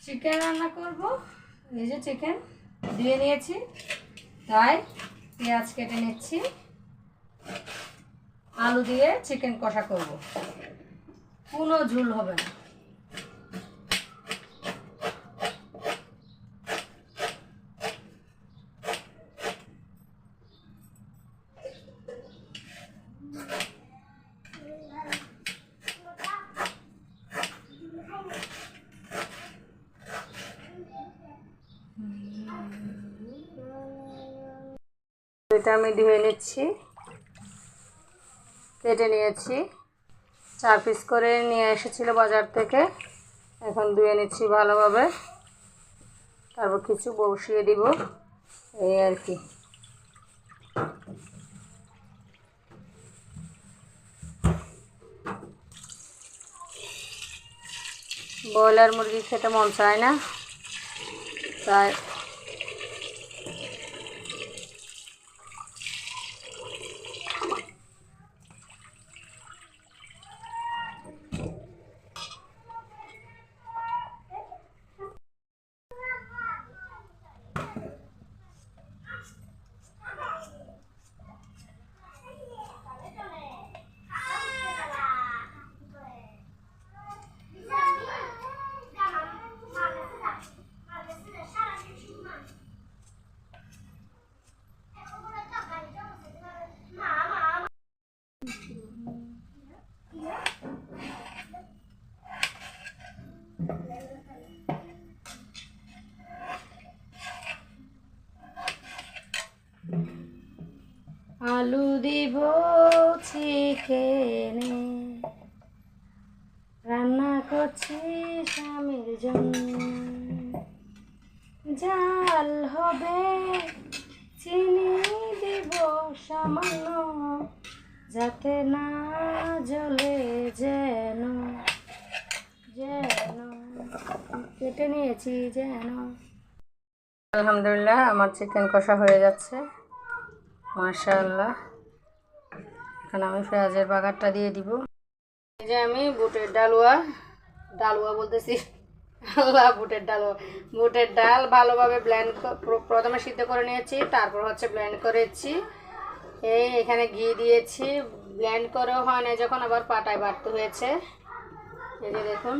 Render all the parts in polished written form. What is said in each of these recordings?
Chicken রান্না করব। এই যে চিকেন ধুয়ে নিয়েছি, তাই পেঁয়াজ কেটে নিচ্ছি। আলু দিয়ে চিকেন কষা করব, কোনো ঝোল হবে না। এটা আমি ধুয়ে নিচ্ছি, কেটে নিয়েছি। 4 পিস করে নিয়ে এসেছিল বাজার থেকে। এখন ধুয়ে নিচ্ছি ভালোভাবে, তারপর কিছু বসিয়ে দিব, এই আর কি। ব্রয়লার মুরগি খেতে মন চায় না, তাই আলু দিব চিকেনে, রান্না করছি স্বামীর জন্য। জাল হবে, চিনি দিব সামান্য, যাতে না জ্বলে যেন যেন কেটে নিয়েছি যেন। আলহামদুলিল্লাহ, আমার চিকেন কষা হয়ে যাচ্ছে, মাশাআল্লাহ। এখন আমি পেঁয়াজের বাগারটা দিয়ে দিব। এই যে আমি বুটের ডালুয়া বলতেছি, আল্লাহ, বুটের ডাল ভালোভাবে প্রথমে সিদ্ধ করে নিয়েছি, তারপর হচ্ছে ব্লেন্ড করেছি। এখানে ঘি দিয়েছি, ব্লেন্ড করেও হয় না যখন, আবার পাটায় বাটতে হয়েছে। এই যে দেখুন,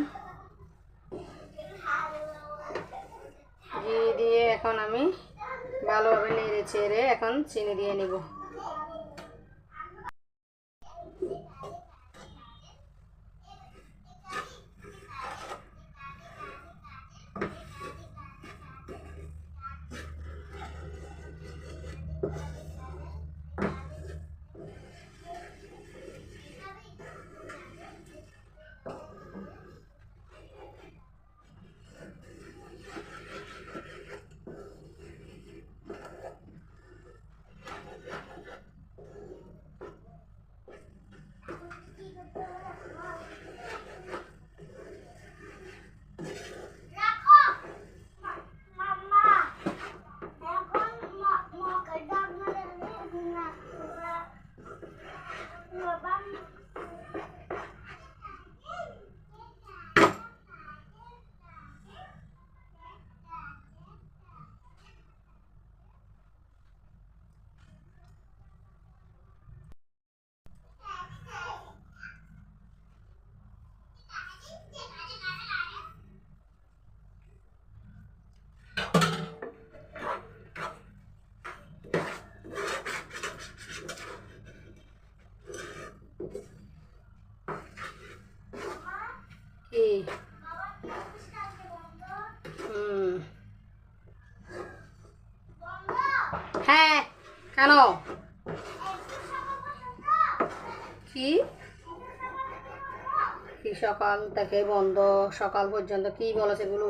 ঘি দিয়ে এখন আমি ভালোভাবে নেড়ে চেড়ে এখন চিনি দিয়ে নিব। হ্যাঁ, কেন? কি কি সকাল থেকে বন্ধ, সকাল পর্যন্ত কি বলেছে এগুলো?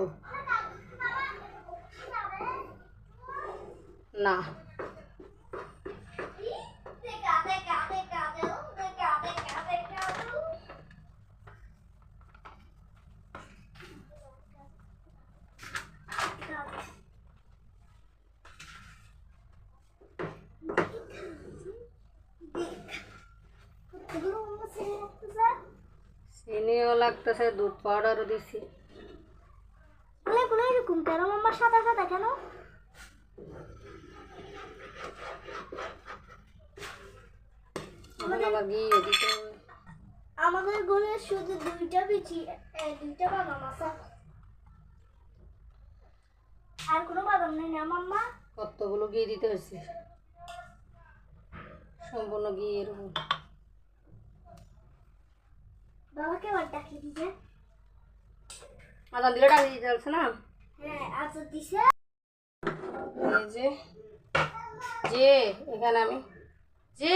না, চিনিও লাগতেছে, দুধ পাউডারও দিছি। এরকম কেন মাম্মা, সাদা সাদা কেন? আবার ঘি দিতে হবে। আমাদের ঘরে শুধু দুইটা বাদাম আছে, আর কোনো বাদাম নেই না মাম্মা? কতগুলো ঘি দিতে হয়েছে, সম্পূর্ণ ঘি এরকম। বাবাকে আবার ডাকি দিছে। আদান দিলে ডাকি দিতে হচ্ছে না? হ্যাঁ আচ্ছা দিছে। এই যে যে এখানে আমি যে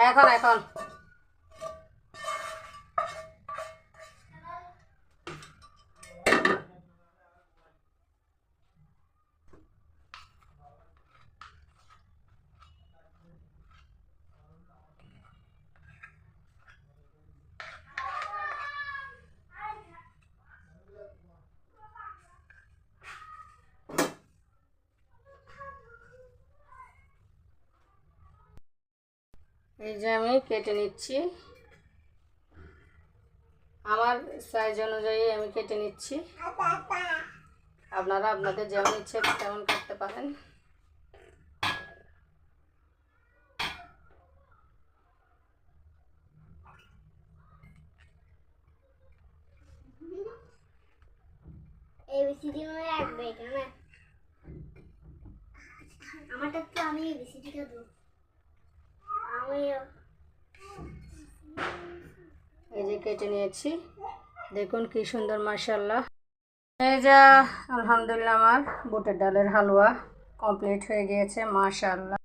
এখন এখন এই যে আমি কেটে নিচ্ছি, আমার সাইজ অনুযায়ী আমি কেটে নিচ্ছি। আপনারা আপনাদের যেমন ইচ্ছে তেমন করতে পারেন। এবিসিডি মনে রাখবে এখানে, আমারটা তো আমি এবিসিডিটা দেবো। এই যে কেটে নিয়েছি, দেখুন কি সুন্দর মাশাআল্লাহ। এই যে আলহামদুলিল্লাহ আমার বুটের ডালের হালুয়া কমপ্লিট হয়ে গিয়েছে মাশাআল্লাহ।